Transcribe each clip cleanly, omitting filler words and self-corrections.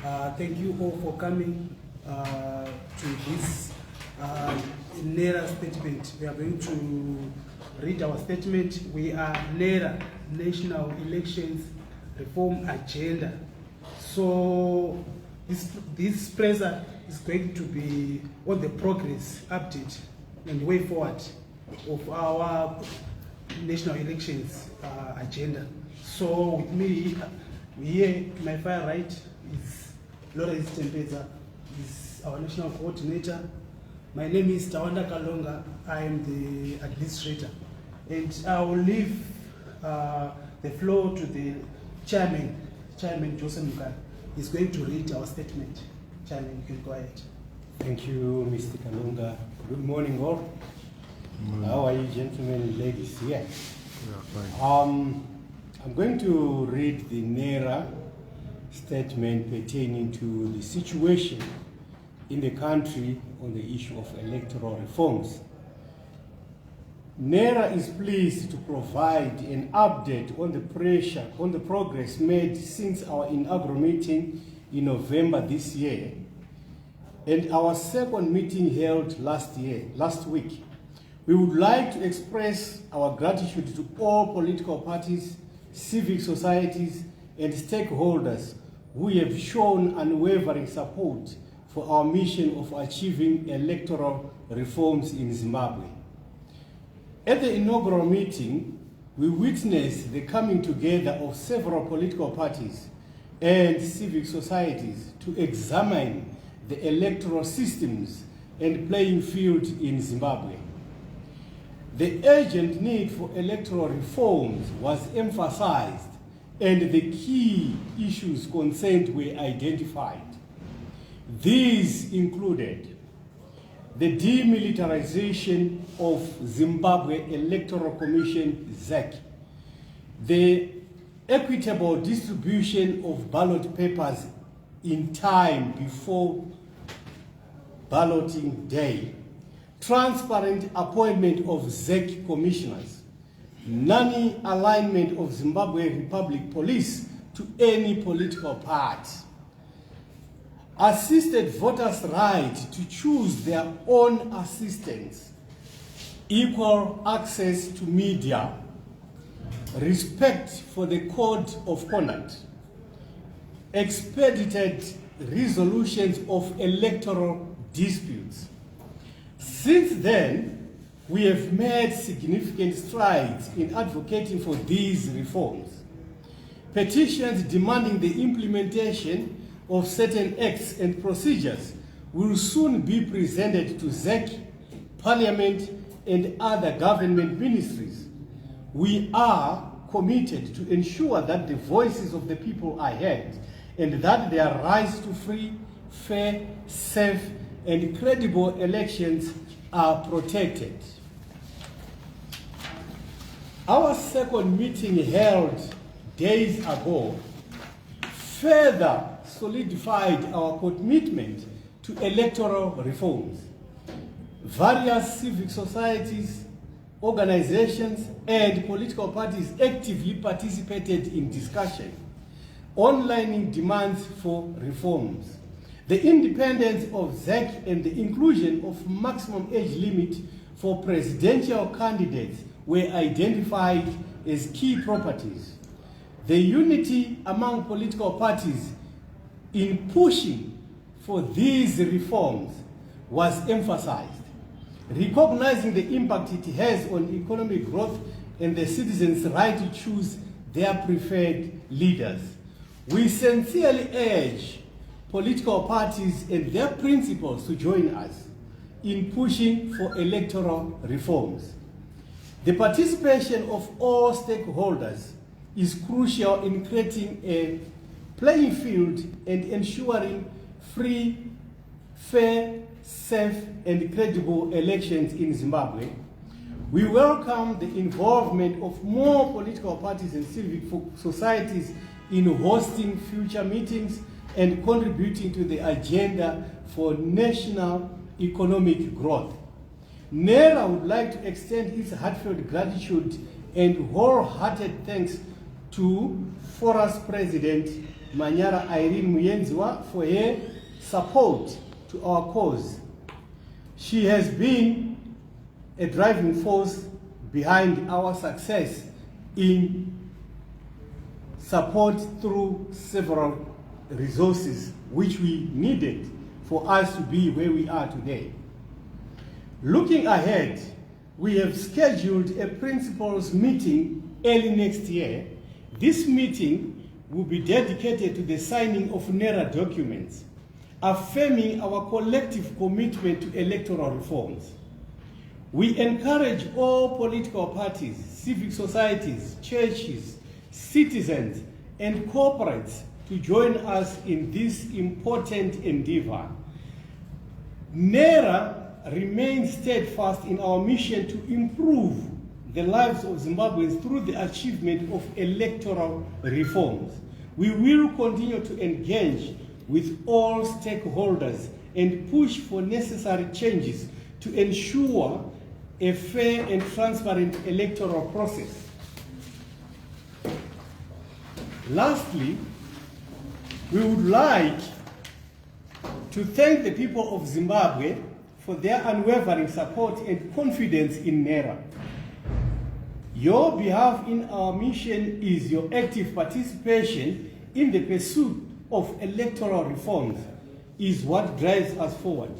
Thank you all for coming to this NERA statement. We are going to read our statement. We are NERA, National Elections Reform Agenda. So this presser is going to be on the progress update and way forward of our national elections agenda. So with me here, to my far right is Lawrence Tempeza, is our national coordinator. My name is Tawanda Kalonga. I am the administrator, and I will leave the floor to the chairman, Joseph Mukai. He's going to read our statement. Chairman, you can go ahead. Thank you, Mr. Kalonga. Good morning, all. How are you, gentlemen and ladies? Yeah. Fine. I'm going to read the NERA statement pertaining to the situation in the country on the issue of electoral reforms. NERA is pleased to provide an update on the progress made since our inaugural meeting in November this year and our second meeting held last week. We would like to express our gratitude to all political parties, civic societies, and stakeholders who have shown unwavering support for our mission of achieving electoral reforms in Zimbabwe. At the inaugural meeting, we witnessed the coming together of several political parties and civic societies to examine the electoral systems and playing field in Zimbabwe. The urgent need for electoral reforms was emphasized, and the key issues concerned were identified. These included the demilitarization of Zimbabwe Electoral Commission, ZEC, the equitable distribution of ballot papers in time before balloting day, transparent appointment of ZEC commissioners, non-alignment of Zimbabwe Republic Police to any political party, assisted voters' right to choose their own assistants, equal access to media, respect for the code of conduct, expedited resolutions of electoral disputes. Since then, we have made significant strides in advocating for these reforms. Petitions demanding the implementation of certain acts and procedures will soon be presented to ZEC, Parliament, and other government ministries. We are committed to ensure that the voices of the people are heard and that their rights to free, fair, safe, and credible elections are protected. Our second meeting held days ago further solidified our commitment to electoral reforms. Various civic societies, organizations, and political parties actively participated in discussion, onlining demands for reforms. The independence of ZEC and the inclusion of maximum age limit for presidential candidates were identified as key properties. The unity among political parties in pushing for these reforms was emphasized, recognizing the impact it has on economic growth and the citizens' right to choose their preferred leaders. We sincerely urge political parties and their principals to join us in pushing for electoral reforms. The participation of all stakeholders is crucial in creating a playing field and ensuring free, fair, safe, and credible elections in Zimbabwe. We welcome the involvement of more political parties and civic societies in hosting future meetings and contributing to the agenda for national economic growth. NERA would like to extend its heartfelt gratitude and wholehearted thanks to Forest President Manyara Irene Muyenziwa for her support to our cause. She has been a driving force behind our success in support through several resources which we needed for us to be where we are today. Looking ahead, we have scheduled a principals meeting early next year. This meeting will be dedicated to the signing of NERA documents, affirming our collective commitment to electoral reforms. We encourage all political parties, civic societies, churches, citizens, and corporates to join us in this important endeavor. NERA remains steadfast in our mission to improve the lives of Zimbabweans through the achievement of electoral reforms. We will continue to engage with all stakeholders and push for necessary changes to ensure a fair and transparent electoral process. Lastly, we would like to thank the people of Zimbabwe for their unwavering support and confidence in NERA. Your behalf in our mission is your active participation in the pursuit of electoral reforms is what drives us forward.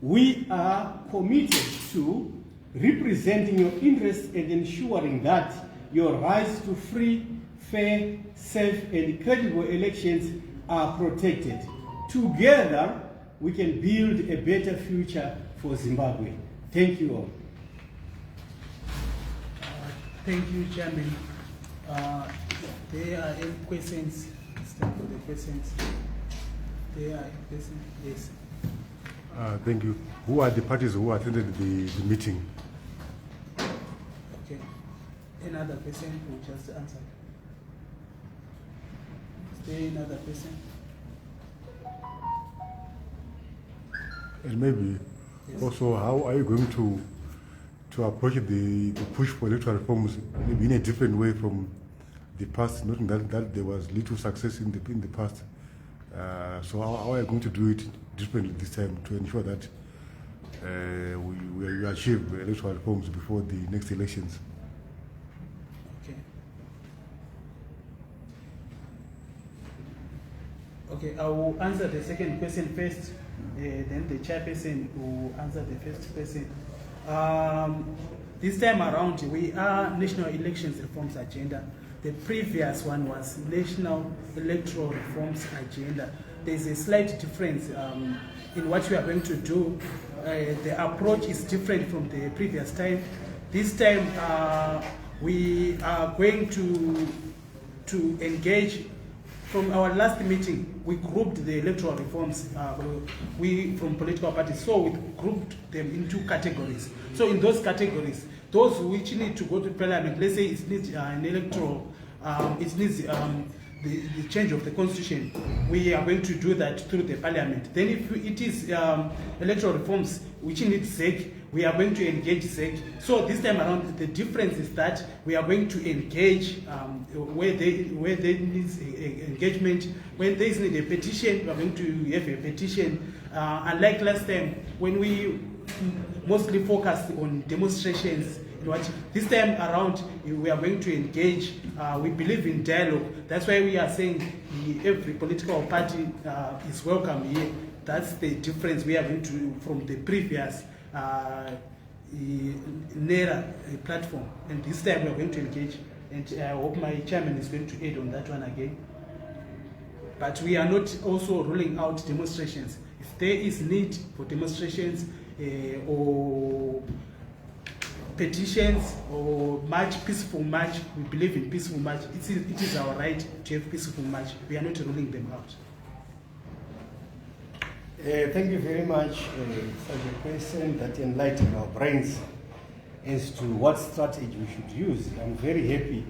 We are committed to representing your interests and ensuring that your rights to free, fair, safe, and credible elections are protected. Together, we can build a better future for Zimbabwe. Thank you all. Thank you, Chairman. There are any questions? It's time for the questions. There are questions? Yes. Thank you. Who are the parties who attended the meeting? Okay. Another person who just answered. Is there another person? And maybe Yes. also, how are you going to approach the push for electoral reforms maybe in a different way from the past, noting that there was little success in the past? So how are you going to do it differently this time to ensure that we achieve electoral reforms before the next elections? Okay. Okay, I will answer the second question first. Then the chairperson will answer the first question. This time around, we are National Elections Reforms Agenda. The previous one was National Electoral Reforms Agenda. There's a slight difference in what we are going to do. The approach is different from the previous time. This time, we are going to engage. From our last meeting, we grouped the electoral reforms, we from political parties, so we grouped them into categories. So in those categories, those which need to go to parliament, let's say it needs an electoral, it needs the change of the constitution, we are going to do that through the parliament. Then if it is electoral reforms which need ZEC, we are going to engage ZEC. So this time around, the difference is that we are going to engage where there needs engagement. When there is need a petition, we are going to have a petition. Unlike last time, when we mostly focused on demonstrations, this time around, we are going to engage. We believe in dialogue. That's why we are saying every political party is welcome here. That's the difference we are going to from the previous NERA platform. And this time we are going to engage. And I hope my chairman is going to add on that one again. But we are not also ruling out demonstrations. If there is need for demonstrations or petitions or march, peaceful march, we believe in peaceful march. It is our right to have peaceful march. We are not ruling them out. Thank you very much for the question that enlightened our brains as to what strategy we should use. I'm very happy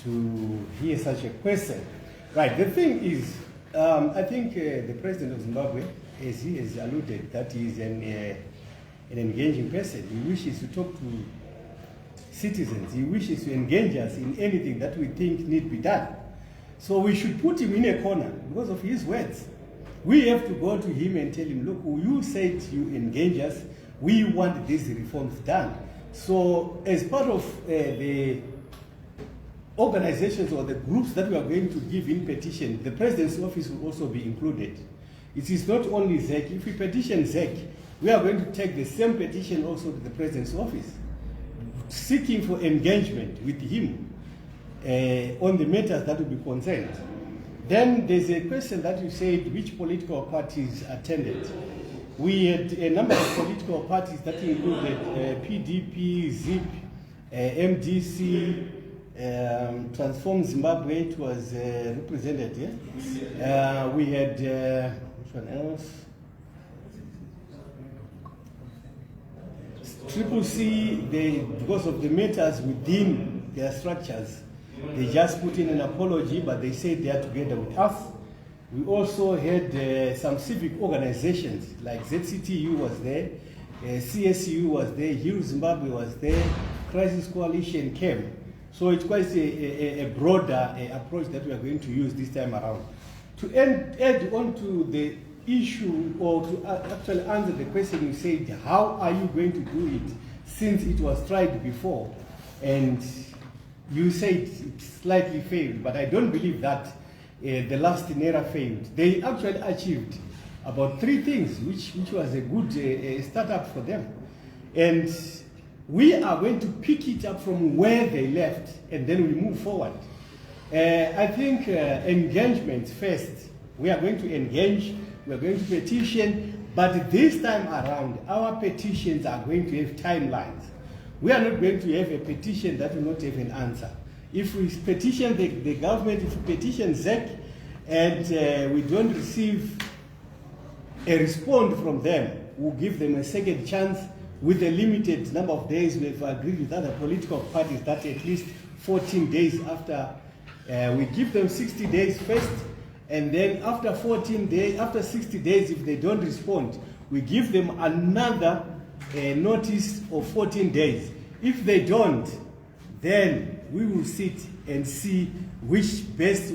to hear such a question. Right, the thing is, I think the President of Zimbabwe, as he has alluded, that he is an engaging person. He wishes to talk to citizens. He wishes to engage us in anything that we think need be done. So we should put him in a corner because of his words. We have to go to him and tell him, look, you said you engage us. We want these reforms done. So as part of the organizations or the groups that we are going to give in petition, the President's office will also be included. It is not only ZEC. If we petition ZEC, we are going to take the same petition also to the President's office, seeking for engagement with him on the matters that will be concerned. Then there's a question that you said, which political parties attended? We had a number of political parties that included PDP, ZIP, MDC, Transform Zimbabwe, it was represented, yeah? We had, which one else? Triple C, because of the matters within their structures, they just put in an apology, but they said they are together with us. We also had some civic organizations, like ZCTU was there, CSU was there, Heal Zimbabwe was there, Crisis Coalition came. So it's quite a broader approach that we are going to use this time around. To add on to the issue, or to actually answer the question you said, how are you going to do it since it was tried before? And you said it slightly failed, but I don't believe that the last NERA failed. They actually achieved about 3 things, which was a good startup for them. And we are going to pick it up from where they left, and then we move forward. I think engagement first. We are going to engage, we are going to petition, but this time around, our petitions are going to have timelines. We are not going to have a petition that will not have an answer. If we petition the government, if we petition ZEC, and we don't receive a response from them, we'll give them a second chance with a limited number of days. We've agreed with other political parties that at least 14 days after, we give them 60 days first, and then after 14 days, after 60 days, if they don't respond, we give them another notice of 14 days. If they don't, then we will sit and see which best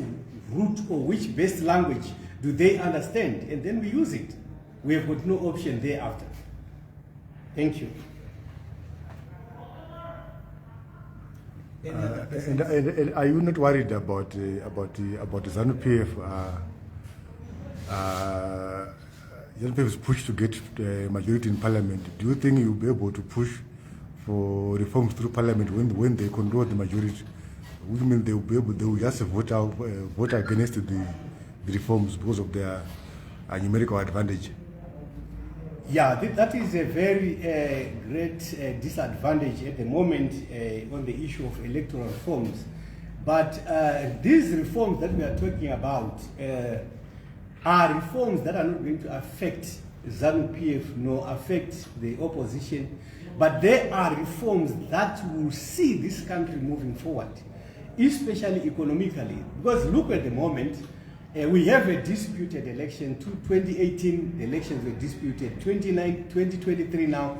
route or which best language do they understand, and then we use it. We have got no option thereafter. Thank you. And are you not worried about ZANU-PF? ZANU-PF's push to get a majority in parliament. Do you think you'll be able to push for reforms through parliament when they control the majority? Which means they will just vote against the reforms because of their numerical advantage. Yeah, that is a very great disadvantage at the moment on the issue of electoral reforms. But these reforms that we are talking about are reforms that are not going to affect ZANU-PF nor affect the opposition, but they are reforms that will see this country moving forward, especially economically. Because look at the moment, we have a disputed election. 2018 elections were disputed. 2023 now,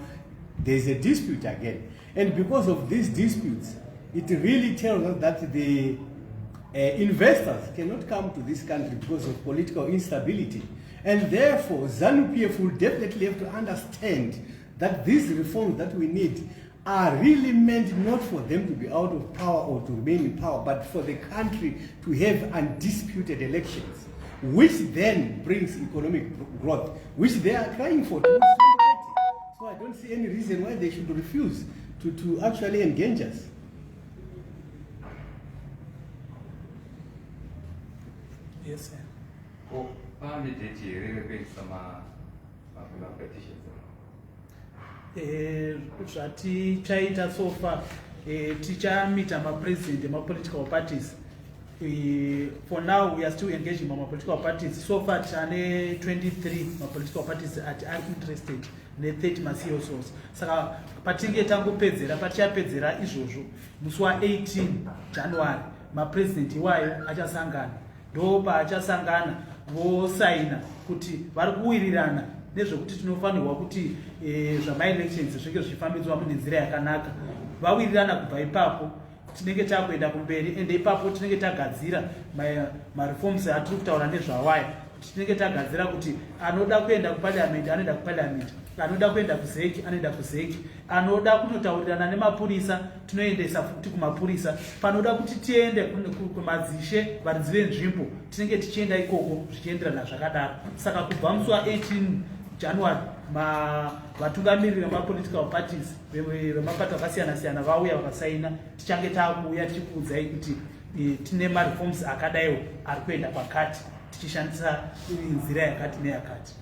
there's a dispute again. And because of these disputes, it really tells us that the investors cannot come to this country because of political instability. And therefore, ZANU-PF will definitely have to understand that these reforms that we need are really meant not for them to be out of power or to remain in power, but for the country to have undisputed elections, which then brings economic growth, which they are crying for. So I don't see any reason why they should refuse to actually engage us. Yes, sir. Well, zvati chaita so far tichamita mapresident emapolitical parties. For now we are still engaging political parties. So far tane 23 political parties that are interested ne 30 maCEOs. Saka patinge tangopedzera patichapedzera izvozvo musi wa18 January mapresident iwayo achasangana ndo paachasangana vosaina kuti vari kuwirirana nezvekuti tinofanirwa kuti zvama elections zvinge zvichifambidzwa nenzira yakanaka. Vawirirana kubva ipapo tinenge takuenda kumberi, ende ipapo tinenge tagadzira mareforms atiri kutaura nezvawaya, kuti tinenge tagadzira kuti anoda kuenda kuparliament anoenda kuparliament, anoda kuenda kuzeki anoenda kuzeki, anoda kunotaurirana nemapurisa tinoendesa futi kumapurisa, panoda kuti tiende kumadzishe varidzi venzvimbo tinenge tichienda ikoko zvichienderana zvakadaro. Saka kubva musi wa18 January vatungamiriri vemapolitical parties vemapato akasiyana-siyana vauya vakasaina, tichange takuuya tichikuudzai kuti tine mareforms akadaiwo ari kuenda pakati tichishandisa nzira yakati neyakati.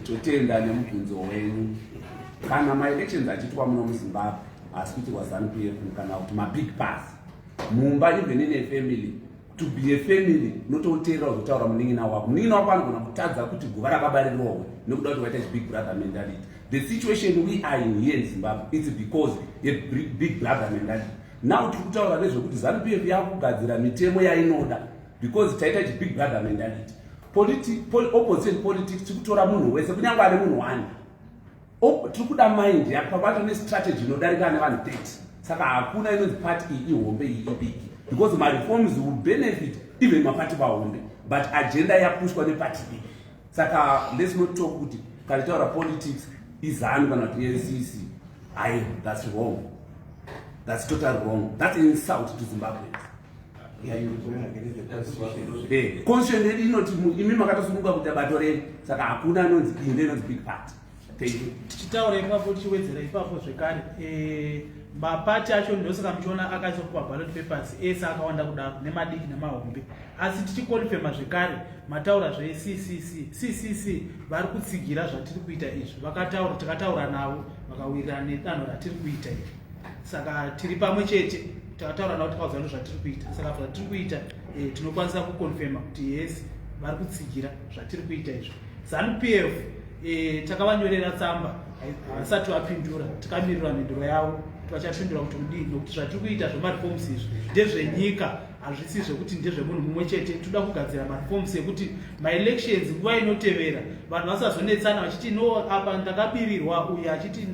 Totenda nemubvunzo wenyu. Kana maelections achitwa muno muZimbabwe asi kuti waZANU-PF kana kuti mabig pass mumba even in a family, to be a family nototeerera kuzotaura munin'ina wako. Munin'ina wako anogona kutadza kuti guva rakabarirwawo nekuda kuti waita big brother mentality. The situation we are in here in Zimbabwe, it's because a big brother mentality. Now tiri kutaura nezvekuti ZANU-PF yakugadzira mitemo yainoda because taita big brother mentality. Opposition politics tiri kutora munhu wese kunyange ari munhu wani. Tiri kuda mind yakabatwa nestrategy inodarika nevanhu 30. Saka hakuna inonzi party iyi ihombe iyi ibiki, because my reforms will benefit even mapati vahombe, but agenda yapushwa neparty iyi. Saka let's not talk kuti kana taura politics izanu kana kuti NCC. Aye, that's wrong. That's totally wrong. That's an insult to Zimbabweans. Yeah, you going against the constitution. Constitution yedu inoti imi makatosununga kuti abatoreni, saka hakuna anonzi inde inonzi big party. Thank you. Tichitaura ipapo tichiwedzera ipapo zvekare, mapati acho ndosaka muchiona akaiswa kumaballot papers ese akawanda kudaro nemadiki nemahombe, asi tichikonfirma zvekare mataura zve-CCC vari kutsigira zvatiri kuita izvi. Vakataura, takataura navo vakawirirana nedanho ratiri kuita iri, saka tiri pamwe chete, takataura navo tikaudzwa nezvatiri kuita. Saka zvatiri kuita tinokwanisa kukonfirma kuti yes vari kutsigira zvatiri kuita izvi. ZANU-PF takavanyorera tsamba havasati vapindura, tikamirira mhinduro yavo vachapindura kuti kudii, nokuti zvatiri kuita zvemareforms izvi ndezvenyika, hazvisi zvekuti ndezvemunhu mumwe chete. Toda kugadzira mareforms ekuti maelections nguva inotevera vanhu vasazonetsana vachiti no apa ndakabirirwa, uyu achiti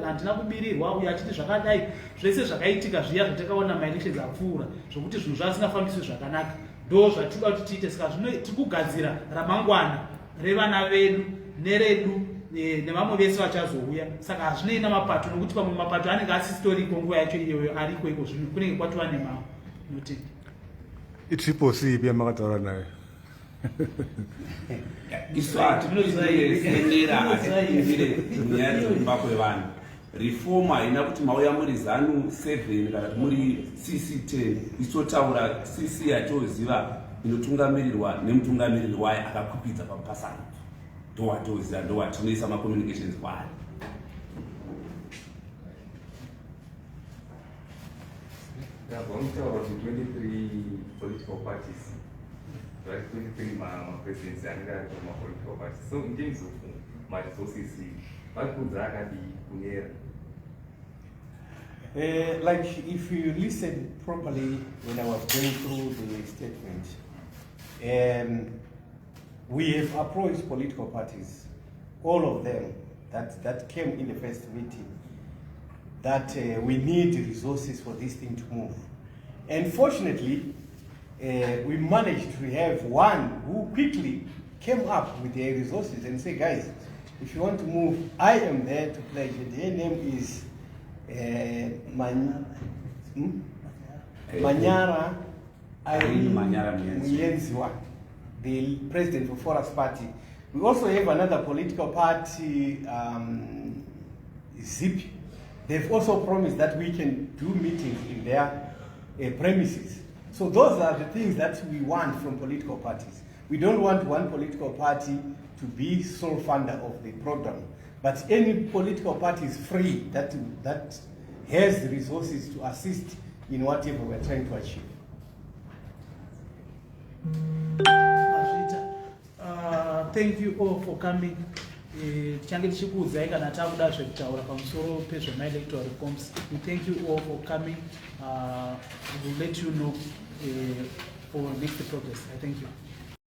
handina kubirirwa, uyu achiti zvakadai. Zvese zvakaitika zviya zvatakaona maelections apfuura zvokuti zvinhu zvasingafambiswi zvakanaka, ndo zvatinoda kuti tiite. Saka zvino tiri kugadzira ramangwana revana vedu neredu nevamwe vese vachazouya. Saka hazvinei namapato, nokuti pamwe mapato anenge asisitoriko nguva yacho iyoyo ariko iko zvino kunenge kwatova nemamwe. Notenda. itriple C pia makataura nayo. Iswati NERA atipindire nyaya dzekuba kwevanhu. Reform haina kuti mauya muri ZANU-7 kana kuti muri CC10 ichotaura CC yatoziva inotungamirirwa nemutungamiriri wayo akakwipidza pamupasano. Ndowatoziva, ndowatinoisa macommunications kwaari. Yeah, going to about 23 political parties, right? 23 presidents and political parties. So in terms of my resources, what could that be NERA? Like if you listen properly when I was going through the statement, we have approached political parties, all of them that came in the first meeting, that we need resources for this thing to move. And fortunately, we managed to have one who quickly came up with the resources and said, guys, if you want to move, I am there to pledge it. Her name is Manyara Irene Muyenziwa, the president of Forest Party. We also have another political party, ZIP. They've also promised that we can do meetings in their premises. So those are the things that we want from political parties. We don't want one political party to be sole funder of the program, but any political party is free that has the resources to assist in whatever we're trying to achieve. Thank you all for coming. tichange tichikuudzai kana taakudazve kutaura pamusoro pezvemaelectoral reforms. We thank you all for coming. We will let you know for next progress. I thank you.